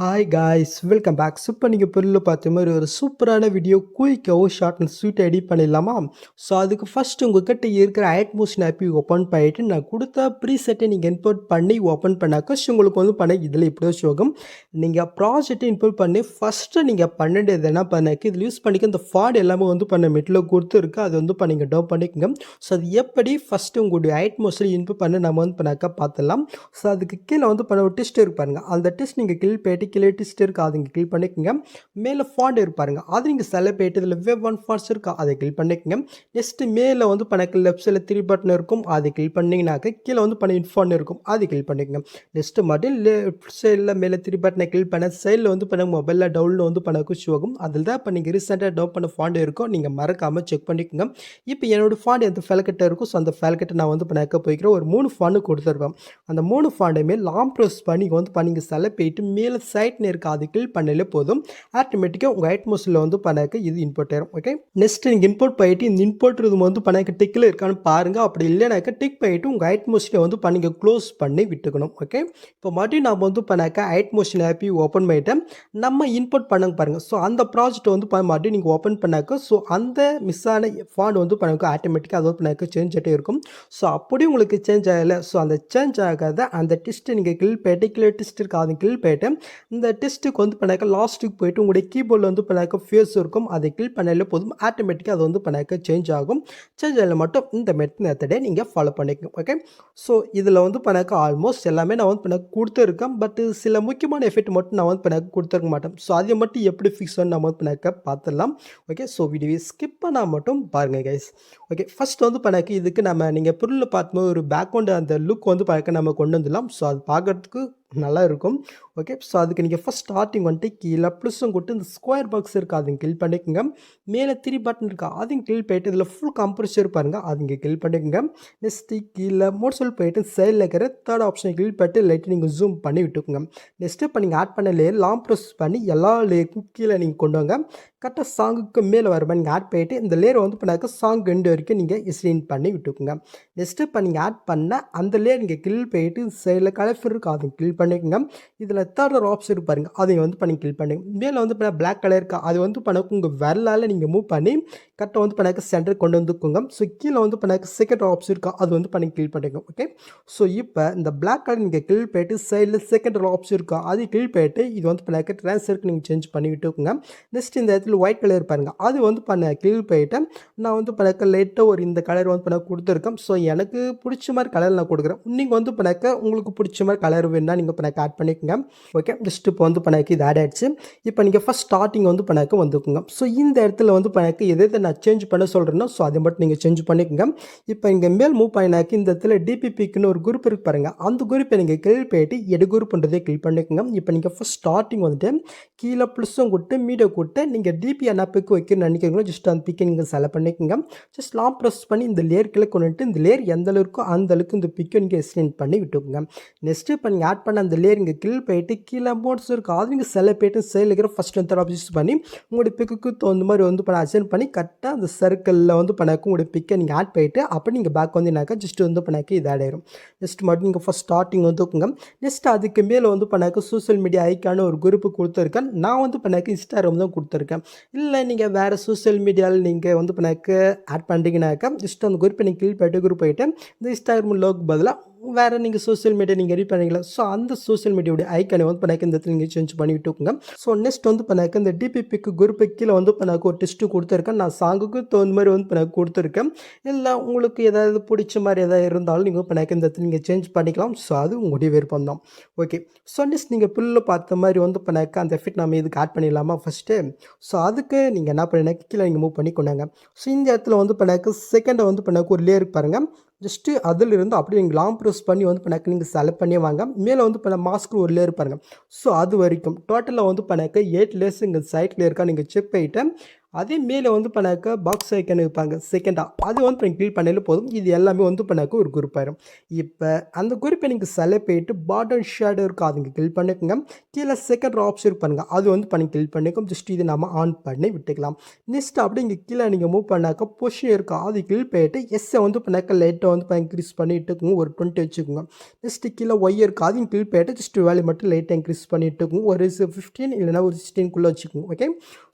Hi guys welcome back. இப்போ நீங்கள் பொருளில் பார்த்த மாதிரி ஒரு சூப்பரான வீடியோ குயிக்காகவும் ஷார்ட் அண்ட் ஸ்வீட்டாக எடிட் பண்ணிடலாமா? ஸோ அதுக்கு ஃபஸ்ட்டு உங்கள்கிட்ட இருக்கிற ஆட்மோஷன் ஆப்பி ஓப்பன் பண்ணிவிட்டு நான் கொடுத்த ப்ரீசெட்டை நீங்கள் இன்புட் பண்ணி ஓப்பன் பண்ணாக்க உங்களுக்கு வந்து பண்ண இதில் இப்படியோ ஷோகம். நீங்கள் ப்ராஜெக்டை இன்புட் பண்ணி ஃபஸ்ட்டு நீங்கள் பண்ணிட்டு என்ன பண்ணாக்க இதில் யூஸ் பண்ணிக்க இந்த ஃபார்ட் எல்லாமே வந்து பண்ண மெட்டில் கொடுத்துருக்கு. அது வந்து நீங்கள் டவுன் பண்ணிக்கோங்க. ஸோ அது எப்படி ஃபஸ்ட்டு உங்களுடைய ஆட்மோஷனில் இன்புட் பண்ணி நம்ம வந்து பண்ணாக்க பார்த்துடலாம். ஸோ அதுக்கு கீழே வந்து பண்ண ஒரு டெஸ்ட் இருப்பாருங்க. அந்த டெஸ்ட் நீங்கள் கிளிக் போய்ட்டு கீழே டெஸ்ட் இருக்குது அதை நீங்கள் கிளிக் பண்ணிக்கோங்க. மேலே ஃபாண்ட் இருப்பாருங்க அது நீங்கள் செலக்ட் போய்ட்டு இதில் வெப் ஒன் ஃபாண்ட்ஸ் இருக்கா அதை கிளிக் பண்ணிக்கோங்க. நெக்ஸ்ட்டு மேலே வந்து பண்ண லெஃப்ட் சைடில் 3 பட்டன் இருக்கும் அதை கிளிக் பண்ணிங்கனாக்க கீழே வந்து பண்ண இன்ஃபாண்ட் இருக்கும் அதை கிளிக் பண்ணிக்கோங்க. நெக்ஸ்ட்டு மட்டும் லெஃப்ட் சைடில் மேலே 3 பட்டனை கிளிக் பண்ண சைடில் வந்து பண்ண மொபைலில் டவுனில் வந்து பண்ண குஷ் ஆகும். அதில் தான் இப்போ நீங்கள் ரீசெண்டாக டவுன் பண்ண ஃபாண்ட் இருக்கும். நீங்கள் மறக்காமல் செக் பண்ணிக்கோங்க. இப்போ என்னோடய ஃபாண்ட் எந்த ஃபேல்கிட்ட இருக்கும். ஸோ அந்த ஃபேல்கிட்ட நான் வந்து பண்ண போய்க்கிறேன். ஒரு 3 ஃபாண்டு கொடுத்துருக்கோம். அந்த 3 ஃபாண்டுமே லாங் ப்ரெஸ் பண்ணி வந்து பண்ணிங்க செலக்ட் போய்ட்டு மேலே சைட்னு இருக்குது அது கிளிக் பண்ணாலே போதும். ஆட்டோமேட்டிக்காக உங்கள் ஆட்மோஸில் வந்து பண்ணாக்க இது இன்புட் ஆயிரும். ஓகே, நெக்ஸ்ட் நீங்கள் இன்போர்ட் பண்ணிட்டு இந்த இன்போர்ட் இது வந்து பண்ணாக்க டிக்கில் இருக்கான்னு பாருங்கள். அப்படி இல்லைனாக்க டிக் பண்ணிட்டு உங்கள் ஆட்மோஸில் வந்து பண்ணிங்க க்ளோஸ் பண்ணி விட்டுக்கணும். ஓகே, இப்போ மறுபடியும் நம்ம வந்து பண்ணாக்க ஆட்மோஷன் ஆப்பி ஓப்பன் பண்ணிவிட்டு நம்ம இன்புட் பண்ணங்க பாருங்கள். ஸோ அந்த ப்ராஜெக்ட் வந்து மறுபடியும் நீங்கள் ஓப்பன் பண்ணாக்க ஸோ அந்த மிஸ் ஆன ஃபாண்ட் வந்து பண்ணாக்க ஆட்டோமேட்டிக்காக அது வந்து பண்ணாக்க சேஞ்ச் ஆகிட்டே இருக்கும். ஸோ அப்படி உங்களுக்கு சேஞ்ச் ஆகலை. ஸோ அந்த சேஞ்ச் ஆகாத அந்த டெஸ்ட்டு நீங்கள் கிளிக் பண்ணிட்டு கீழே டெஸ்ட் இருக்குது அதை கிளிக் பண்ணிட்டு இந்த டெஸ்ட்டுக்கு வந்து பண்ணாக்க லாஸ்ட்டுக்கு போய்ட்டு உங்களுடைய கீபோர்டில் வந்து பண்ணாக்க ஃபேஸ் இருக்கும் அதை கிளிக் பண்ணாலே போதும். ஆட்டோமேட்டிக்காக அது வந்து பண்ணாக்க சேஞ்ச் ஆகும். சேஞ்ச் ஆகல மட்டும் இந்த மெத்தடை நீங்கள் ஃபாலோ பண்ணிக்கணும். ஓகே, ஸோ இதில் வந்து பண்ணாக்க ஆல்மோஸ்ட் எல்லாமே நான் வந்து பண்ணாக்க கொடுத்துருக்கேன். பட் சில முக்கியமான எஃபெக்ட் மட்டும் நான் வந்து பண்ணாக்க கொடுத்துருக்க மாட்டேன். ஸோ அதை மட்டும் எப்படி ஃபிக்ஸ் பண்ணி நம்ம வந்து பண்ணாக்க பார்த்துடலாம். ஓகே, ஸோ வீடியோவை ஸ்கிப் பண்ணால் மட்டும் பாருங்கள் கைஸ். ஓகே, ஃபஸ்ட் வந்து பண்ணாக்க இதுக்கு நம்ம நீங்கள் பொருளில் பார்க்கும்போது ஒரு பேக்ரவுண்டு அந்த லுக் வந்து பண்ணாக்க நம்ம கொண்டு வந்துடலாம். ஸோ அது பார்க்குறதுக்கு நல்லா இருக்கும். ஓகே, ஸோ அதுக்கு நீங்கள் ஃபஸ்ட் ஸ்டார்டிங் வந்துட்டு கீழே ப்ளஸ்ஸும் கொடுத்து இந்த ஸ்கொயர் பாக்ஸ் இருக்குது அதையும் கிளிக் பண்ணிக்கோங்க. மேலே 3 பட்டன் இருக்கா அதையும் கிளிக் போய்ட்டு இதில் ஃபுல் கம்ப்ரெஷர் பாருங்கள் அது இங்கே கிளிக் பண்ணிக்கோங்க. நெக்ஸ்ட்டு கீழே மோட்ஸில் போய்ட்டு சைடில் இருக்கிற தேர்ட் ஆப்ஷனை கிளிக் பண்ணிட்டு லைட்டு நீங்கள் ஜூம் பண்ணி விட்டுக்கோங்க. நெக்ஸ்ட்டு இப்போ நீங்கள் ஆட் பண்ண லேயர் லாங் ப்ரெஸ் பண்ணி எல்லா லேயருக்கும் கீழே நீங்கள் கொண்டு வாங்க. கரெக்டாக சாங்குக்கு மேலே வர மாதிரி நீங்கள் ஆட் பண்ணிவிட்டு இந்த லேயரை வந்து பண்ணாக்க சாங் 2 வரைக்கும் நீங்கள் எக்ஸ்டெண்ட் பண்ணி விட்டுக்கோங்க. நெக்ஸ்ட்டு இப்போ நீங்கள் ஆட் பண்ண அந்த லேயர் நீங்கள் கிளிக் போய்ட்டு சைடில் கலர் இருக்குது அதை கிளிக் பண்ணிக்கோங்க. இதில் தேர்ட் ஆப்ஷன் இருப்பாருங்க அதை வந்து பண்ணி கிளிக் பண்ணுங்க. மேலே வந்து பண்ண பிளாக் கலர் இருக்கா அது வந்து பண்ணாக்க உங்கள் விரலால் நீங்கள் மூவ் பண்ணி கரெக்டாக வந்து பண்ணாக்க சென்டர் கொண்டு வந்துக்கோங்க. ஸோ கீழே வந்து பண்ணாக்க செகண்ட் ஆப்ஷன் இருக்கா அது வந்து பண்ணி கிளிக் பண்ணிக்கோங்க. ஓகே, ஸோ இப்போ இந்த பிளாக் கலர் நீங்கள் கிளிக் போய்ட்டு சைடில் செகண்ட் ஆப்ஷன் இருக்கா அது கிளிக் போய்ட்டு இது வந்து பண்ணாக்க ட்ரான்ஸ்ஃபருக்கு நீங்கள் சேஞ்ச் பண்ணி விட்டுக்கோங்க. நெக்ஸ்ட் இந்த இடத்துல ஒயிட் கலர் பாருங்கள் அது வந்து பண்ண கிளிக் போய்ட்டு நான் வந்து பண்ணாக்க லைட்டாக ஒரு இந்த கலர் வந்து பண்ண கொடுத்துருக்கேன். ஸோ எனக்கு பிடிச்ச மாதிரி கலர் நான் கொடுக்குறேன். நீங்கள் வந்து பண்ணாக்க உங்களுக்கு பிடிச்ச மாதிரி கலர் வேணுன்னா நீங்கள் பண்ணாக்க ஆட் பண்ணிக்கோங்க. ஓகே, ஜஸ்ட் இப்போ வந்து பண்ணாக்க இது ஆட் ஆகிடுச்சு. இப்போ நீங்கள் ஃபஸ்ட் ஸ்டார்டிங் வந்து பண்ணாக்க வந்துக்குங்க. ஸோ இந்த இடத்துல வந்து பண்ணாக்க எதை நான் சேஞ்ச் பண்ண சொல்கிறேன்னா ஸோ அதை மட்டும் நீங்கள் சேஞ்ச் பண்ணிக்கோங்க. இப்போ இங்கே மேல் மூவ் பண்ணினாக்க இந்த இடத்துல டிபிபிக்குன்னு ஒரு குரூப் இருக்கு பாருங்கள் அந்த குரூப்பை நீங்கள் கிளிக் போய்ட்டு எடு குரூப்ன்றதை கிளிக் பண்ணிக்கோங்க. இப்போ நீங்கள் ஃபஸ்ட் ஸ்டார்டிங் வந்துட்டு கீழே ப்ளஸ்ஸும் கொடுத்து மீடியோ கொடுத்து நீங்கள் டிபி என்ன பிக்கு வைக்கணும்னு நினைக்கிறீங்களோ ஜஸ்ட் அந்த பிக்கை நீங்கள் செலக்ட் பண்ணிக்கோங்க. ஜஸ்ட் லாங் ப்ரெஸ் பண்ணி இந்த லேயர் கிளிக் பண்ணிட்டு இந்த லேயர் எந்த அளவுக்கோ அந்த அளவுக்கு இந்த பிக்கை நீங்கள் எக்ஸ்டெண்ட் பண்ணி விட்டுக்கோங்க. நெக்ஸ்ட்டு இப்போ நீங்கள் ஆட் பண்ண அந்த லேயர் இங்கே கிளிக் போய்ட்டு கீழே மோட்ஸ் இருக்குது அது நீங்கள் செலக்ட் போய்ட்டு சைடில் இருக்கிற ஃபஸ்ட் அண்ட் தேர்ட் ஆப்ஷன் பண்ணி உங்களுடைய பிக்குக்கு தகுந்த மாதிரி வந்து பண்ண அட்ஜஸ்ட் பண்ணி கரெக்டாக அந்த சர்க்கிளில் வந்து பண்ணாக்க உங்களுடைய பிக்கை நீங்கள் ஆட் பண்ணிட்டு அப்போ நீங்கள் பேக் வந்தீங்கன்னாக்கா ஜஸ்ட் வந்து பண்ணாக்க இது ஆட் ஆயிரும். நெக்ஸ்ட் மட்டும் நீங்கள் ஃபஸ்ட் ஸ்டார்டிங் வந்துக்குங்க. நெக்ஸ்ட் அதுக்கு மேலே வந்து பண்ணாக்க சோஷியல் மீடியா ஐக்கான ஒரு குரூப்பு கொடுத்துருக்கேன். நான் வந்து பண்ணாக்க இன்ஸ்டாகிராம் தான் கொடுத்துருக்கேன். இல்லை நீங்கள் வேறு சோஷியல் மீடியாவில் நீங்கள் வந்து பண்ணாக்க ஆட் பண்ணுறீங்கனாக்கா ஜஸ்ட் அந்த குரூப்பை நீங்கள் கிளிக் பண்ணிட்டு குரூப் போயிட்டு இந்த இன்ஸ்டாகிராம் லோக்கு பதிலாக வேறு நீங்கள் சோஷியல் மீடியா நீங்கள் எடிட் பண்ணிக்கலாம். ஸோ அந்த சோஷியல் மீடியாவுடைய ஐக்கானை வந்து பண்ணாக்க இந்த இடத்துல நீங்கள் சேஞ்ச் பண்ணி விட்டுக்கோங்க. ஸோ நெக்ஸ்ட் வந்து பண்ணாக்க இந்த டிபிபிக்கு குரூப்பு கீழே வந்து பண்ணாக்க ஒரு டெஸ்ட்டு கொடுத்துருக்கேன். நான் சாங்குக்கு தகுந்த மாதிரி வந்து பண்ணாக்க கொடுத்துருக்கேன். இல்லை உங்களுக்கு ஏதாவது பிடிச்ச மாதிரி எதாவது இருந்தாலும் நீங்கள் பண்ணாக்க இந்த இடத்துல நீங்கள் சேஞ்ச் பண்ணிக்கலாம். ஸோ அது உங்களுடைய விருப்பம் தான். ஓகே, ஸோ நெக்ஸ்ட் நீங்கள் புல்லில் பார்த்த மாதிரி வந்து பண்ணாக்க அந்த எஃபெக்ட் நம்ம இதுக்கு ஆட் பண்ணிடலாமா ஃபஸ்ட்டு. ஸோ அதுக்கு நீங்கள் என்ன பண்ணினாக்க கீழே நீங்கள் மூவ் பண்ணி கொண்டாங்க. ஸோ இந்த இடத்துல வந்து பண்ணாக்க செகண்டை வந்து பண்ணாக்க ஒரு லேயர் பாருங்கள். ஜஸ்ட்டு அதிலிருந்து அப்படியே நீங்கள் லாங் ப்ரெஸ் பண்ணி வந்து பண்ணாக்க நீங்கள் செலக்ட் பண்ணி வாங்க. மேலே வந்து பண்ண மாஸ்க்கு ஒரு லேயர் பாருங்கள். ஸோ அது வரைக்கும் டோட்டலாக வந்து பண்ணாக்க 8 லேயர்ஸ் இங்கே சைட்டில் இருக்கா நீங்கள் செக் பண்ணிவிட்டு அதே மேலே வந்து பண்ணாக்க பாக்ஸ் ஐக்கன் வைப்பாங்க செகண்டா, அது வந்து நீங்கள் கிளிக் பண்ணாலே போதும். இது எல்லாமே வந்து பண்ணாக்க ஒரு குரூப் ஆயிரும். இப்போ அந்த குரூப்பை நீங்கள் செலக்ட் பண்ணிட்டு பாட்டம் ஷேடோ இருக்கும் அதுங்க கிளிக் பண்ணிக்கோங்க. கீழே செகண்ட் ஆப்ஷன் இருக்கு பாருங்க, அது வந்து பண்ணி கிளிக் பண்ணிக்கோம். ஜஸ்ட் இது நம்ம ஆன் பண்ணி விட்டுக்கலாம். நெக்ஸ்ட் அப்படி இங்கே கீழே நீங்கள் மூவ் பண்ணாக்க பொசிஷன் இருக்கும் அது கிளிக் பண்ணிட்டு எஸ்ஸை வந்து பண்ணாக்க லைட்டை வந்து இன்க்ரீஸ் பண்ணிட்டுக்குங்க, ஒரு 20 வச்சுக்கோங்க. நெக்ஸ்ட் கீழே ஒய் இருக்குது அதையும் கிளிக் பண்ணிட்டு ஜஸ்ட் வேல்யூ மட்டும் லைட்டாக இன்க்ரீஸ் பண்ணிட்டுக்குங்க, ஒரு 15 இல்லைனா ஒரு 16 வச்சுக்கோங்க. ஓகே,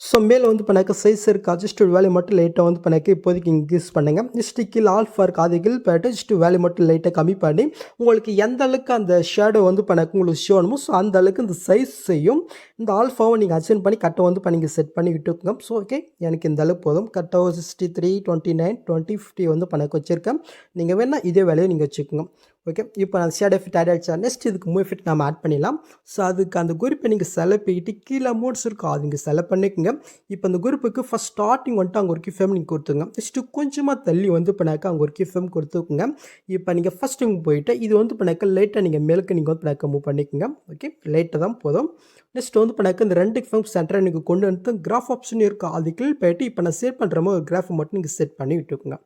ஸோ மேலே வந்து பண்ணாக்க சைஸ் இருக்குது ஜஸ்ட் வேல்யூ மட்டும் லைட்டாக வந்து பண்ணாக்க இப்போதைக்கு இன்க்ரீஸ் பண்ணுங்க. நெக்ஸ்ட் கீழே ஆல்ஃபா இருக்குது அது கிளிக் பண்ணிட்டு ஜஸ்ட் வேல்யூ மட்டும் லைட்டாக கம்மி பண்ணி உங்களுக்கு எந்த அளவுக்கு அந்த ஷேடோ வந்து பண்ணாக்க உங்களுக்கு ஷோ ஆகணுமோ ஸோ அந்த அளவுக்கு இந்த சைஸையும் இந்த ஆல்ஃபாவை நீங்கள் அட்ஜஸ்ட் பண்ணி கட்டை வந்து நீங்கள் செட் பண்ணி விட்டுக்கோங்க. ஸோ ஓகே, எனக்கு இந்த அளவுக்கு போதும். கட்டை 63, 29, 20, 50 வந்து பண்ணாக்க வச்சுருக்கேன். நீங்கள் வேணால் இதே வேலையை நீங்கள் வச்சுக்கோங்க. ஓகே, இப்போ நான் ஷேடோ ஃபிட் ஆட் ஆகிடுச்சா. நெக்ஸ்ட் இதுக்கு மூவ் ஃபிட் நம்ம ஆட் பண்ணிடலாம். ஸோ அதுக்கு அந்த குரூப்பை நீங்கள் செலக்ட் பண்ணிட்டு கீழே மோட்ஸ் இருக்கும் அது நீங்கள் செலக்ட் பண்ணிக்கோங்க. இப்போ அந்த குரூப்புக்கு ஃபஸ்ட் ஸ்டார்டிங் வந்துட்டு அங்கே ஒரு கிஃபேம் நீங்கள் கொடுத்துங்க. நெக்ஸ்ட்டு கொஞ்சமாக தள்ளி வந்து பண்ணாக்க அங்கே ஒரு கிஃபேம் கொடுத்துக்குங்க. இப்போ நீங்கள் ஃபஸ்ட்டு போயிட்டு இது வந்து பண்ணாக்க லைட்டாக நீங்கள் மேலுக்கு நீங்கள் வந்து பண்ணாக்க மூவ் பண்ணிக்கோங்க. ஓகே, லைட்டாக தான் போதும். நெக்ஸ்ட் வந்து பண்ணாக்க இந்த 2 கிஃபேம் சென்டரை நீங்கள் கொண்டு வந்து கிராஃப் ஆப்ஷன் இருக்கும் அது கிளிக் பண்ணிட்டு இப்போ நான் செட் பண்ணுற மாதிரி ஒரு கிராஃபை மட்டும் நீங்கள் செட் பண்ணி விட்டுக்குங்க.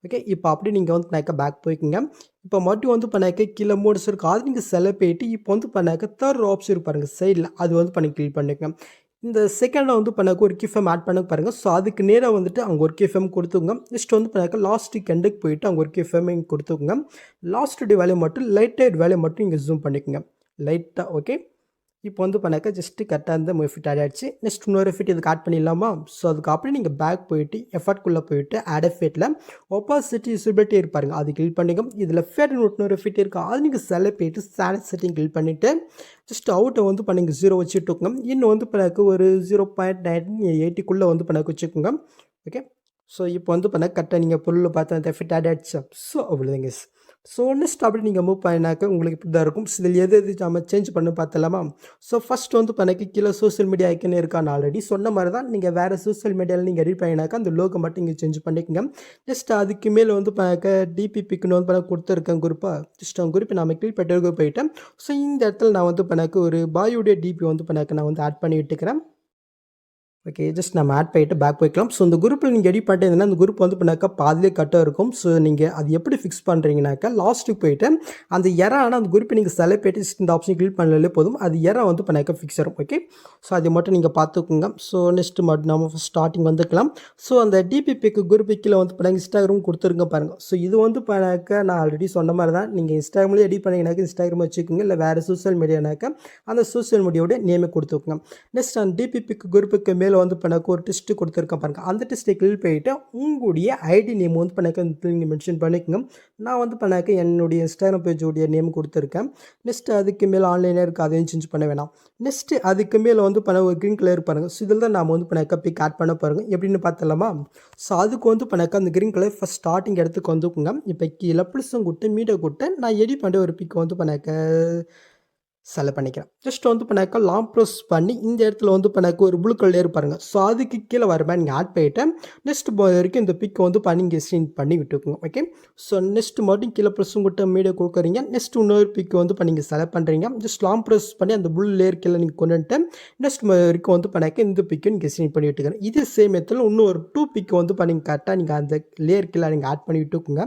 ஓகே, இப்போ அப்படி நீங்கள் வந்து பண்ணாக்க பேக் போய்க்குங்க. இப்போ மட்டும் வந்து பண்ணாக்க கீழே மோட்ஸ் இருக்கும் அது நீங்கள் செலக்ட் பண்ணிட்டு இப்போ வந்து பண்ணாக்க தேர்ட் ஆப்ஷன் பாருங்கள் சைடில் அது வந்து பண்ணி கிளிக் பண்ணிக்கோங்க. இந்த செகண்டில் வந்து பண்ணாக்க ஒரு கிஃபேம் ஆட் பண்ண பாருங்கள். ஸோ அதுக்கு நேராக வந்துட்டு அங்கே ஒரு கிஃபேம் கொடுத்துங்க. நெக்ஸ்ட் வந்து பண்ணாக்க லாஸ்ட்டுக்கு எண்டுக்கு போயிட்டு அங்கே ஒரு கிஃபேம் இங்கே கொடுத்துக்குங்க. லாஸ்ட்டுடைய வேலையை மட்டும் லைட்டாக வேலையை மட்டும் இங்கே ஜூம் பண்ணிக்கோங்க லைட்டாக. ஓகே, இப்போ வந்து பண்ணாக்க ஜஸ்ட்டு கரெக்டாக இந்த ஃபிட் ஆட் ஆகிடுச்சு. நெக்ஸ்ட் இன்னொரு ஃபிட் இதுக்கு ஆட் பண்ணிடலாமா. ஸோ அதுக்கு அப்படி நீங்கள் பேக் போயிட்டு எஃபர்ட்குள்ளே போயிட்டு ஆட் எஃபெக்ட்டில் ஒப்பாசிட்டி விசிபிலிட்டி இருப்பாருங்க அது கிளிக் பண்ணிக்கும். இதில் ஃபேட் இன்னொரு ஃபிட் இருக்குது அது நீங்கள் செலக்ட் பண்ணிட்டு ஸ்டாண்டர்ட் செட்டிங் கிளிக் பண்ணிவிட்டு ஜஸ்ட் அவுட்டை வந்து பண்ணிங்க 0 வச்சுட்டுக்கோங்க. இன்னும் வந்து பண்ணாக்க ஒரு 0.980 வந்து பண்ணாக்க வச்சுக்கோங்க. ஓகே, ஸோ இப்போ வந்து பண்ணாக்க கரெக்டாக நீங்கள் பொருள் பார்த்து அந்த ஃபிட் ஆட் ஆகிடுச்சு. ஸோ அவ்வளோதாங்க. ஸோ நெக்ஸ்ட் அப்படி நீங்கள் மூவ் பண்ணினாக்க உங்களுக்கு இப்படி தான் இருக்கும். இதில் எது நம்ம சேஞ்ச் பண்ணி பார்த்தலாமா. ஸோ ஃபஸ்ட் வந்து பண்ணாக்க கீழே சோஷியல் மீடியா ஐக்கன் இருக்கான்னு ஆல்ரெடி சொன்ன மாதிரி தான் நீங்கள் வேறு சோஷியல் மீடியாவில் நீங்கள் எடிட் பண்ணினாக்கா அந்த லோகோ மட்டும் இங்கே சேஞ்ச் பண்ணிக்கோங்க. ஜஸ்ட் அதுக்கு மேலே வந்து பண்ணாக்க டிபிபிக்குன்னு வந்து பண்ண கொடுத்துருக்கேன் குரூப்பாக ஜஸ்ட் அவங்க குரூப்பை நம்ம கிளிக் பண்ணிட்டு போயிட்டேன். ஸோ இந்த இடத்துல நான் வந்து பண்ணாக்க ஒரு பாயுடைய டிபி வந்து பண்ணாக்க நான் வந்து ஆட் பண்ணி விட்டுக்கிறேன். ஓகே, ஜஸ்ட் நம்ம ஆட் பண்ணிட்டு பேக் போய்க்கலாம். ஸோ இந்த குரூப்பில் நீங்கள் எடிட் பண்ணிட்டீங்கன்னா அந்த குரூப் வந்து பண்ணாக்கா பாதிலே கட்டாக இருக்கும். ஸோ நீங்கள் அது எப்படி ஃபிக்ஸ் பண்ணுறீங்கனாக்கா லாஸ்ட்டுக்கு போயிட்டு அந்த ஆனால் அந்த குரூப்பை நீங்கள் செலக்ட் பண்ணிட்டு இந்த ஆப்ஷன் கிளிக் பண்ணாலே போதும் அது வந்து பண்ணாக்கா ஃபிக்ஸ் ஆகும். ஓகே, ஸோ அதை மட்டும் நீங்கள் பார்த்துக்கோங்க. ஸோ நெக்ஸ்ட் மட்டும் நம்ம ஸ்டார்டிங் வந்துக்கலாம். ஸோ அந்த டிபிபிக்கு குரூப்பு கீழே வந்து பண்ணாங்க இன்ஸ்டாகிராம் கொடுத்துருங்க பாருங்கள். ஸோ இது வந்து பண்ணாக்கா நான் ஆல்ரெடி சொன்ன மாதிரி தான் நீங்கள் இன்ஸ்டாகிராமில் எடிட் பண்ணிங்கனாக்கா இன்ஸ்டாகிராம் வச்சுக்கோங்க. இல்லை வேறு சோஷியல் மீடியானாக்கா அந்த சோஷியல் மீடியாவோட நேமே கொடுத்துக்கோங்க. நெக்ஸ்ட் அந்த டிபிபிக்கு குரூப்புக்கு மேலே வந்து பண்ணாக்க ஒரு டெஸ்ட் கொடுத்துருக்கேன் பாருங்கள். அந்த டெஸ்ட்டை கிளிக் பண்ணிவிட்டு உங்களுடைய ஐடி நேம் வந்து பண்ணாக்க நீங்கள் மென்ஷன் பண்ணிக்கோங்க. நான் வந்து பண்ணாக்க என்னுடைய இன்ஸ்டாகிராம் பேஜோடைய நேம் கொடுத்துருக்கேன். நெக்ஸ்ட் அதுக்கு மேலே ஆன்லைனாக இருக்குது அதையும் சேஞ்ச் பண்ண வேணாம். நெக்ஸ்ட்டு அதுக்கு மேலே வந்து பண்ண ஒரு க்ரீன் கலர் பாருங்கள். ஸோ இதில் தான் நாம் வந்து பண்ணாக்க பிக் ஆட் பண்ண பாருங்கள் எப்படின்னு பார்த்தலாமா. ஸோ அதுக்கு வந்து பண்ணாக்க அந்த க்ரீன் கலர் ஃபஸ்ட் ஸ்டார்டிங் இடத்துக்கு வந்துக்குங்க. இப்போ கீழே ப்ளஸும் கொடுத்து மீடியா கொடுத்து நான் எடிட் பண்ண ஒரு பிக் வந்து பண்ணாக்க செலக்ட் பண்ணிக்கிறேன். ஜஸ்ட் வந்து பண்ணாக்க லாங் ப்ரெஸ் பண்ணி இந்த இடத்துல வந்து பண்ணாக்க ஒரு ப்ளூ கலர் பாருங்கள். ஸோ அதுக்கு கீழே வர மாதிரி நீங்கள் ஆட் பண்ணிவிட்டு நெக்ஸ்ட் வரைக்கும் இந்த பிக்கை வந்து பண்ணி ஸ்க்ரீன் பண்ணி விட்டுக்கோங்க. ஓகே, ஸோ நெக்ஸ்ட் மட்டும் கீழே ப்ரெஸ்ஸும் கொடுத்து மீடியா கொடுக்குறீங்க. நெக்ஸ்ட் இன்னொரு பிக்கு வந்து நீங்கள் செலக்ட் பண்ணுறீங்க. ஜஸ்ட் லாங் ப்ரெஸ் பண்ணி அந்த ப்ளூ லேயர் கீழே நீங்கள் கொண்டு வந்துட்டு நெக்ஸ்ட் வரைக்கும் வந்து பண்ணாக்க இந்த பிக்கை நீங்கள் ஸ்க்ரீன் பண்ணி விட்டுக்கிறேன். இதே சேம் இடத்துல இன்னும் ஒரு 2 பிக்கு வந்து பண்ணி கரெக்டாக நீங்கள் அந்த லேயர் கீழே நீங்கள் ஆட் பண்ணி விட்டுக்குங்க.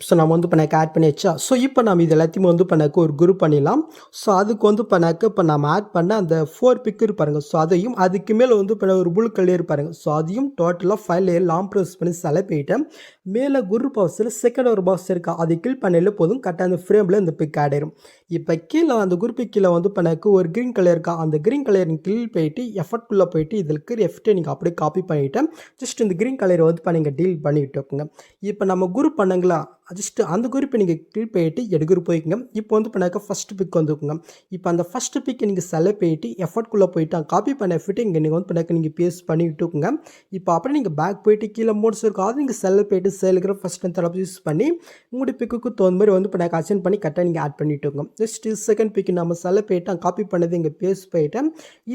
ஸோ நம்ம வந்து பண்ணாக்க ஆட் பண்ணி வச்சா. ஸோ இப்போ நம்ம இது எல்லாத்தையுமே வந்து பண்ணாக்க ஒரு குரூப் பண்ணிடலாம். ஸோ அதுக்கு வந்து பண்ணாக்க இப்போ நம்ம ஆட் பண்ண அந்த 4 பிக்கு இருப்பாருங்க. ஸோ அதையும் அதுக்கு மேலே வந்து பண்ண ஒரு ப்ளூ கலர் இருப்பாருங்க. ஸோ அதையும் டோட்டலாக 5 லேயர் லாங் ப்ரெஸ் பண்ணி செலக்ட் பண்ணிவிட்டு மேலே குரூப் பாக்ஸில் செகண்ட் ஒரு பாக்ஸ் இருக்கா அதை கிளிக் பண்ணல போதும் கரெக்டாக அந்த ஃப்ரேமில் இந்த பிக் ஆட் ஆயிரும். இப்போ கீழே அந்த குரூப்புக்கு கீழே வந்து பண்ணாக்க ஒரு க்ரீன் கலர் இருக்கா அந்த க்ரீன் கலர் நீங்கள் கிளிக் பண்ணிட்டு எஃபர்ட்குள்ளே போயிட்டு இதில் இருக்கிற எஃபர்ட்டை நீங்கள் அப்படியே காப்பி பண்ணிவிட்டு ஜஸ்ட் இந்த க்ரீன் கலரை வந்து நீங்கள் டீல் பண்ணிவிட்டு வைக்குங்க. இப்போ நம்ம குரூப் பண்ணுங்களா ஜஸ்ட்டு அந்த குரூப்பை நீங்கள் கிளிக் பண்ணிட்டு எடுக்கிற போய்க்குங்க. இப்போ வந்து பண்ணாக்க ஃபஸ்ட்டு பிக் வந்துக்குங்க. இப்போ அந்த ஃபஸ்ட்டு பிக்கை நீங்கள் செலக்ட் பண்ணிட்டு எஃபர்ட்குள்ளே போயிட்டு காப்பி பண்ண எஃபர்ட்டை இங்கே நீங்கள் வந்து பண்ணாக்க நீங்கள் பேஸ்ட் பண்ணி விட்டுக்குங்க. இப்போ அப்படியே நீங்கள் பேக் போயிட்டு கீழே மோட்ஸ் இருக்கும் அது நீங்கள் செலக்ட் பண்ணிட்டு சேலுக்கிற ஃபஸ்ட் அண்ட் தரப்பு யூஸ் பண்ணி உங்களுடைய பிக்குக்கு தகுந்த மாதிரி வந்து பண்ணாக்க அச்சன் பண்ணி கரெக்டாக நீங்கள் ஆட் பண்ணிவிட்டுங்க. ஜஸ்ட் செகண்ட் பிக்கு நம்ம செலக்ட் பண்ணிட்டு காப்பி பண்ணது இங்கே பேஸ்ட் பண்ணிட்டு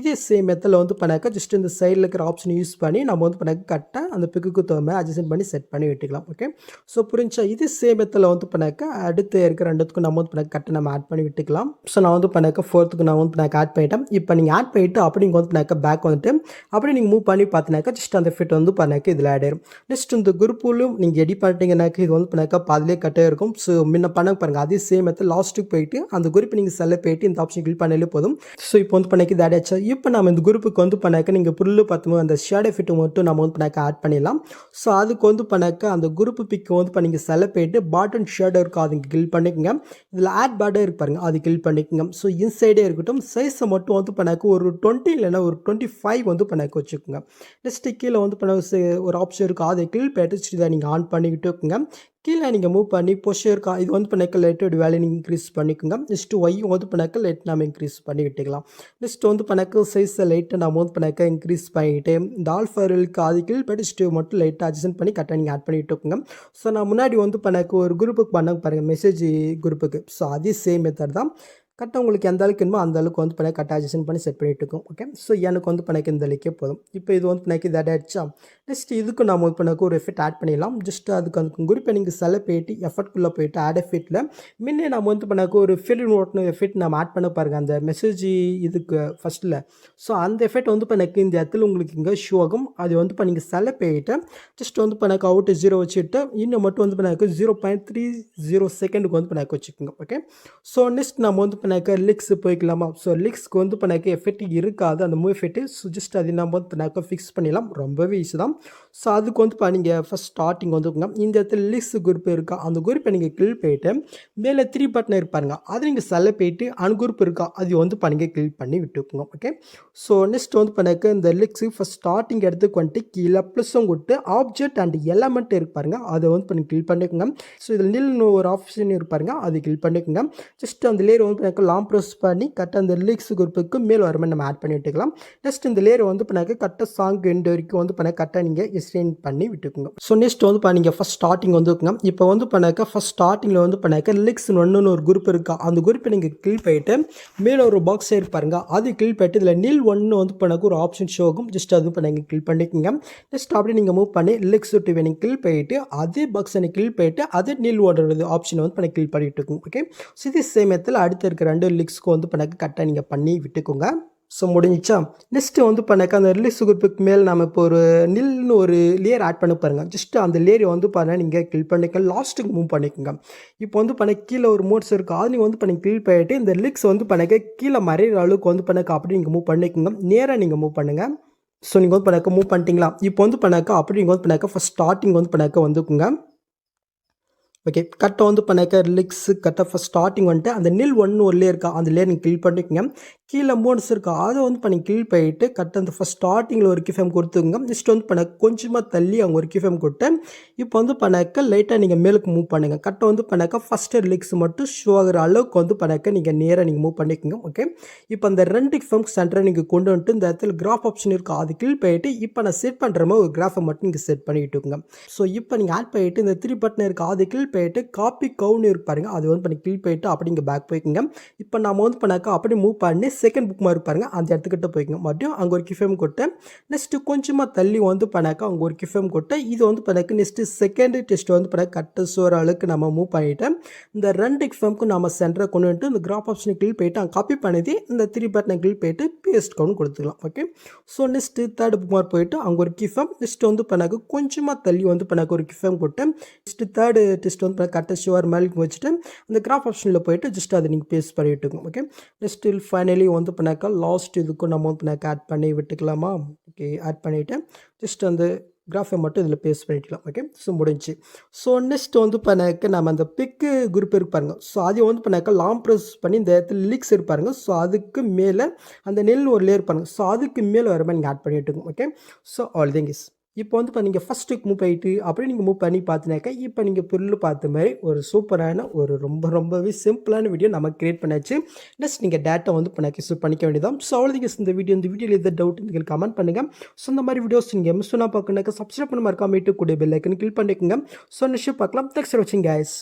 இதே சேம் மெத்தடில் வந்து பண்ணாக்க ஜஸ்ட் இந்த சைடில் இருக்கிற ஆப்ஷன் யூஸ் பண்ணி நம்ம வந்து பண்ணாக்க கரெக்டாக அந்த பிக்குக்கு தகுந்த மாதிரி அட்ஜஸ்ட் பண்ணி செட் பண்ணி விட்டுக்கலாம். ஓகே, ஸோ புரிஞ்சா இது சேம் மெத்தடில் வந்து பண்ணாக்க அடுத்து இருக்கிற ரெண்டுத்துக்கும் நம்ம வந்து பண்ணாக்க கட்டை நம்ம ஆட் பண்ணி விட்டுக்கலாம். ஸோ நான் வந்து பண்ணாக்க ஃபோர்த்துக்கு நான் வந்து பண்ணாக்க ஆட் பண்ணிட்டேன். இப்போ நீங்கள் ஆட் பண்ணிவிட்டு அப்படி நீங்கள் வந்து பண்ணாக்க பேக் வந்துட்டு அப்படி நீங்கள் மூவ் பண்ணி பார்த்தினாக்கா ஜஸ்ட் அந்த ஃபிட் வந்து பண்ணாக்க இதில் ஆட் ஆயிடும். நெக்ஸ்ட் இந்த குரூப்புலும் நீங்கள் எடிட் பண்ணிட்டீங்கன்னாக்க இது வந்து பண்ணாக்க பாதிலே கட்டே இருக்கும். ஸோ முன்ன பண்ண பாருங்கள் அதே சேம் மெத்தட் லாஸ்ட்டுக்கு போயிட்டு அந்த குரூப் நீங்கள் செல்ல போயிட்டு இந்த ஆப்ஷன் கிளிக் பண்ணாலே போதும். ஸோ இப்போ வந்து பண்ணாக்க இது ஆட் ஆச்சு. இப்போ நம்ம இந்த குரூப்புக்கு வந்து பண்ணாக்க நீங்கள் புல்லு பார்த்தும்போது அந்த ஷேடோ ஃபிட்டு மட்டும் நம்ம வந்து பண்ணாக்க ஆட் பண்ணிடலாம். ஸோ அதுக்கு வந்து பண்ணாக்க அந்த குரூப் பிக்கு வந்து இப்போ நீங்கள் செல்ல போயிட்டு பாட்டன் ஷேடோ இருக்கும் அது கிளிக் பண்ணிக்கோங்க. இதில் ஆட் பார்டர் இருக்கு பாருங்க அது கிளிக் பண்ணிக்கோங்க. ஸோ இன்சைடே இருக்கட்டும் சைஸை மட்டும் வந்து பண்ணாக்க ஒரு 20 இல்லைன்னா ஒரு 25 வந்து பண்ணாக்க வச்சுக்கோங்க. நெக்ஸ்ட்டு கீழே வந்து பண்ண ஒரு ஆப்ஷன் இருக்கும் அதை கிளிக் பண்ணிட்டு இதை நீங்கள் ஆன் பண்ணிக்கிட்டு இருக்குங்க. கீழே நீங்கள் மூவ் பண்ணி பொசிஷன் இருக்கா இது வந்து பண்ணாக்க லைட்டோட வேலையை நீங்கள் இன்க்ரீஸ் பண்ணிக்கோங்க. நெக்ஸ்ட்டு ஒய்யும் வந்து பண்ணாக்க லைட் நம்ம இன்க்ரீஸ் பண்ணி விட்டுக்கலாம். நெக்ஸ்ட் வந்து பண்ணாக்க சைஸை லைட்டை நம்ம வந்து பண்ணாக்க இன்க்ரீஸ் பண்ணிவிட்டு இந்த ஆல்ஃபருக்கு அது கீழ் படிச்சுட்டு மட்டும் லைட்டாக அட்ஜஸ்ட் பண்ணி கரெக்டாக நீங்கள் ஆட் பண்ணிவிட்டு இருக்குங்க. ஸோ நான் முன்னாடி வந்து பண்ணாக்க ஒரு குரூப்புக்கு பண்ணாங்க பாருங்கள் மெசேஜ் குரூப்புக்கு. ஸோ அதே சேம் மெத்தட் தான் கரெக்டாக உங்களுக்கு எந்த அளவுக்கு வேணுமோ அந்த அளவுக்கு வந்து பண்ண கரெக்டாக அட்ஜஸ்ட் பண்ணி செட் பண்ணிட்டு இருக்கும். ஓகே ஸோ எனக்கு வந்து பண்ணாக்க இந்த அளவுக்கே போதும். இப்போ இது வந்து பண்ணாக்க இது ஆட் ஆகிடுச்சா. நெக்ஸ்ட் இதுக்கு நம்ம வந்து பண்ணாக்க ஒரு எஃபெக்ட் ஆட் பண்ணிடலாம். ஜஸ்ட் அதுக்கு குரூப்பை நீங்கள் செல போயிட்டு எஃபெக்ட்குள்ளே போயிட்டு ஆட் எஃபெக்ட்டில் முன்னே நம்ம வந்து பண்ணாக்க ஒரு ஃபில் நோட்னு எஃபெக்ட் நம்ம ஆட் பண்ண பாருங்கள் அந்த மெசேஜ் இதுக்கு ஃபஸ்ட்டில். ஸோ அந்த எஃபெக்ட் வந்து பண்ணாக்க இந்த இடத்துல உங்களுக்கு இங்கே ஷோ ஆகும். அது வந்து இப்போ நீங்கள் செல போயிட்டு ஜஸ்ட் வந்து பண்ணாக்க அவுட்டு 0 வச்சுட்டு இன்னும் மட்டும் வந்து பண்ணாக்க 0.30 செகண்டுக்கு வந்து பண்ணாக்க வச்சுக்கோங்க. ஓகே ஸோ நெக்ஸ்ட் நம்ம வந்து பண்ணாக்க லிக்ஸ் போய்க்கலாமா. ஸோ லிக்ஸ்க்கு வந்து பண்ணாக்க எஃபெக்ட் இருக்காது அந்த மூவ் எஃபெக்ட். ஸோ ஜஸ்ட் அது நம்ம வந்து பண்ணாக்க ஃபிக்ஸ் பண்ணிடலாம். ரொம்பவே ஈஸி தான். ஸோ அதுக்கு வந்து நீங்கள் ஃபஸ்ட் ஸ்டார்டிங் வந்துக்குங்க இந்த இடத்துல லிக்ஸ் குரூப் இருக்கா அந்த குரூப்பை நீங்கள் கிளிக் போயிட்டு மேலே 3 பட்டன் இருப்பாருங்க அது நீங்கள் செல்ல போயிட்டு குரூப் இருக்கா அது வந்து நீங்கள் கிளிக் பண்ணி விட்டுக்குங்க. ஓகே ஸோ நெக்ஸ்ட் வந்து பண்ணாக்க இந்த லிக்ஸு ஃபஸ்ட் ஸ்டார்டிங் இடத்துக்கு வந்துட்டு கீழே ப்ளஸ்ஸும் கொடுத்து ஆப்ஜெக்ட் அண்ட் எலமெண்ட் இருப்பாருங்க அதை வந்து பண்ணி கிளிக் பண்ணிக்கோங்க. ஸோ இதில் நில்னு ஒரு ஆப்ஷன் இருப்பாருங்க அது கிளிக் பண்ணிக்கோங்க. ஜஸ்ட் அந்த லேயர் வந்து பண்ணாக்க லாங் ப்ரெஸ் பண்ணி கரெக்டாக அந்த லிக்ஸ் குரூப்புக்கு மேல் வர மாதிரி நம்ம ஆட் பண்ணி விட்டுக்கலாம். நெக்ஸ்ட் இந்த லேயர் வந்து பண்ணாக்க கரெக்டாக சாங் எண்ட் வரைக்கும் வந்து பண்ண கரெக்டாக நீங்கள் எக்ஸ்டெண்ட் பண்ணி விட்டுக்குங்க. ஸோ நெக்ஸ்ட் வந்து நீங்கள் ஃபஸ்ட் ஸ்டார்டிங் வந்துக்குங்க. இப்போ வந்து பண்ணாக்க ஃபஸ்ட் ஸ்டார்டிங்கில் வந்து பண்ணாக்க லிக்ஸ் ஒன்றுன்னு ஒரு குரூப் இருக்கா அந்த குரூப்பை நீங்கள் கிளிக் பண்ணிட்டு மேலே ஒரு பாக்ஸ் இருப்பாருங்க அது கிளிக் பண்ணிட்டு இதில் நில் ஒன்று வந்து பண்ணாக்க ஒரு ஆப்ஷன் ஷோ ஆகும். ஜஸ்ட் அது இப்போ நீங்கள் கிளிக் பண்ணிக்கோங்க. நெக்ஸ்ட் அப்படி நீங்கள் மூவ் பண்ணி லிக்ஸ் விட்டு நீங்கள் கிளிக் பண்ணிட்டு அதே பாக்ஸை கிளிக் பண்ணிட்டு அதே நில் ஓடுறது ஆப்ஷனை வந்து பண்ணி கிளிக் பண்ணிட்டு இருக்கும். ஓகே ஸோ இது சேம் இடத்துல அடுத்து இருக்கிற 2 லிக்ஸ்க்கு வந்து பண்ணாக்க கரெக்டாக நீங்கள் பண்ணி விட்டுக்கோங்க. ஸோ முடிஞ்சிச்சா. நெக்ஸ்ட்டு வந்து பண்ணாக்க அந்த ரிலீஸ் குரூப்புக்கு மேல் நம்ம இப்போ ஒரு நில்னு ஒரு லேயர் ஆட் பண்ண பாருங்கள். ஜஸ்ட் அந்த லேயரை வந்து பண்ண நீங்கள் கிளிக் பண்ணிக்க லாஸ்ட்டுக்கு மூவ் பண்ணிக்கோங்க. இப்போ வந்து பண்ண கீழே ஒரு மோட்ஸ் இருக்குது அது நீங்கள் வந்து பண்ணி கிளிக் பண்ணிட்டு இந்த லிக்ஸ் வந்து பண்ணாக்க கீழே மறைகிற அளவுக்கு வந்து பண்ணாக்க அப்படி நீங்கள் மூவ் பண்ணிக்கோங்க. நேராக நீங்கள் மூவ் பண்ணுங்கள். ஸோ நீங்கள் வந்து பண்ணாக்க மூவ் பண்ணிட்டீங்களா. இப்போ வந்து பண்ணாக்க அப்படி நீங்கள் வந்து பண்ணாக்க ஃபஸ்ட் ஸ்டார்டிங் வந்து பண்ணாக்க வந்துக்குங்க. ஓகே கரெக்டாக வந்து பண்ணாக்க லிக்ஸ் கரெக்டாக ஃபஸ்ட் ஸ்டார்டிங் வந்துட்டு அந்த நில் ஒன்று ஒரு லேயர் இருக்கா அந்த லேயர் நீங்கள் கிளிக் பண்ணிக்கோங்க. கீழே மோட்ஸ் இருக்கா அதை வந்து பண்ணி கிளிக் பண்ணிட்டு கரெக்டாக அந்த ஃபஸ்ட் ஸ்டார்டிங்கில் ஒரு கீஃபேம் கொடுத்துங்க. நெக்ஸ்ட் வந்து பண்ண கொஞ்சமாக தள்ளி அவங்க ஒரு கீஃபேம் கொடுத்து இப்போ வந்து பண்ணாக்க லைட்டாக நீங்கள் மேலுக்கு மூவ் பண்ணுங்கள். கரெக்டாக வந்து பண்ணாக்க ஃபஸ்ட்டு லிக்ஸ் மட்டும் ஷோ ஆகிற அளவுக்கு வந்து பண்ணாக்க நீங்கள் நேராக நீங்கள் மூவ் பண்ணிக்கோங்க. ஓகே இப்போ அந்த 2 கீஃபேம்க்கு சென்டரை நீங்கள் கொண்டு வந்துட்டு இந்த இடத்துல கிராஃப் ஆப்ஷன் இருக்கா அது கிளிக் பண்ணிட்டு இப்போ நான் செட் பண்ணுற மாதிரி ஒரு கிராஃபை மட்டும் நீங்கள் செட் பண்ணிட்டுங்க. ஸோ இப்போ நீங்கள் ஆட் பண்ணிட்டு இந்த 3 பட்டன் இருக்கா அது கிளிக் பண்ணிட்டு காப்பி கவுன்னு இருப்பாருங்க அது வந்து பண்ணி கிளிக் பண்ணிட்டு அப்படி இங்கே பேக் போய்க்குங்க. இப்போ நம்ம வந்து பண்ணாக்க அப்படி மூவ் பண்ணி செகண்ட் புக் மாதிரி இருப்பாருங்க அந்த இடத்துக்கிட்ட போய்க்குங்க. மறுபடியும் அங்கே ஒரு கிஃபேம் கொட்டை நெக்ஸ்ட்டு கொஞ்சமாக தள்ளி வந்து பண்ணாக்க அங்கே ஒரு கிஃபேம் கொட்டை இது வந்து பண்ணாக்க நெக்ஸ்ட்டு செகண்ட் டெஸ்ட் வந்து பண்ண கட்ட சோற அளவுக்கு நம்ம மூவ் பண்ணிவிட்டேன். இந்த 2 கிஃபேமுக்கும் நம்ம சென்டரை கொண்டு வந்துட்டு இந்த கிராப் ஆப்ஷனை கிளிக் பண்ணிட்டு அங்கே காப்பி பண்ணி இந்த 3 பட்டனை கிளிக் பண்ணிட்டு பேஸ்ட் கவுன் கொடுத்துக்கலாம். Okay so next third book மாதிரி போயிட்டு அங்கே ஒரு கிஃபேம் நெக்ஸ்ட் வந்து பண்ணாக்க கொஞ்சமாக தள்ளி வந்து பண்ணாக்க ஒரு கிஃபேம் கொட்டை நெக்ஸ்ட்டு தேர்டு டெஸ்ட் வந்து கட்ட ஷுவர் மேலுக்கு வச்சுட்டு அந்த கிராஃப் ஆப்ஷனில் போயிட்டு ஜஸ்ட் அதை நீங்கள் பேஸ்ட் பண்ணி விட்டுக்கோங்க. ஓகே நெக்ஸ்ட் ஃபைனலி வந்து பண்ணாக்கா லாஸ்ட் இதுக்கும் நம்ம வந்து பண்ணாக்க ஆட் பண்ணி விட்டுக்கலாமா. ஓகே ஆட் பண்ணிவிட்டு ஜஸ்ட் அந்த கிராஃபை மட்டும் இதில் பேஸ்ட் பண்ணிக்கலாம். ஓகே ஸோ முடிஞ்சு. ஸோ நெக்ஸ்ட் வந்து பண்ணாக்க நம்ம அந்த பிக்கு குரூப் இருப்பாருங்க. ஸோ அதை வந்து பண்ணாக்க லாங் ப்ரெஸ் பண்ணி இந்த இடத்துல லிக்ஸ் இருப்பாருங்க. ஸோ அதுக்கு மேலே அந்த நெல் ஒரு லேயர் இருப்பாருங்க. ஸோ அதுக்கு மேலே வர மாதிரி நீங்கள் ஆட் பண்ணி விட்டுக்கோங்க. Okay so all thing is இப்போ வந்து இப்போ நீங்கள் ஃபஸ்ட்டுக்கு மூவ் பண்ணிட்டு அப்படியே நீங்கள் மூவ் பண்ணி பார்த்தினாக்கா இப்போ நீங்கள் பொருள் பார்த்த மாதிரி ஒரு சூப்பரான ஒரு ரொம்பவே சிம்பிளான வீடியோ நம்ம கிரியேட் பண்ணாச்சு. நெக்ஸ்ட் நீங்கள் டேட்டா வந்து பண்ணாக்க யூஸ் பண்ணிக்க வேண்டியதான். ஸோ அவ்வளோதிங்க இந்த வீடியோவில் எந்த டவுட் நீங்கள் கமெண்ட் பண்ணுங்கள். ஸோ இந்த மாதிரி வீடியோஸ் நீங்கள் மிஸ் பண்ணால் பார்க்கணுனாக்கா சப்ஸ்கிரைப் பண்ண மறக்காம கூட பெல் ஐக்கன் கிளிக் பண்ணிக்கோங்க. ஸோ நெக்ஸ்ட் பார்க்கலாம். தேங்க்ஸ் ஃபார் வாட்சிங் கைஸ்.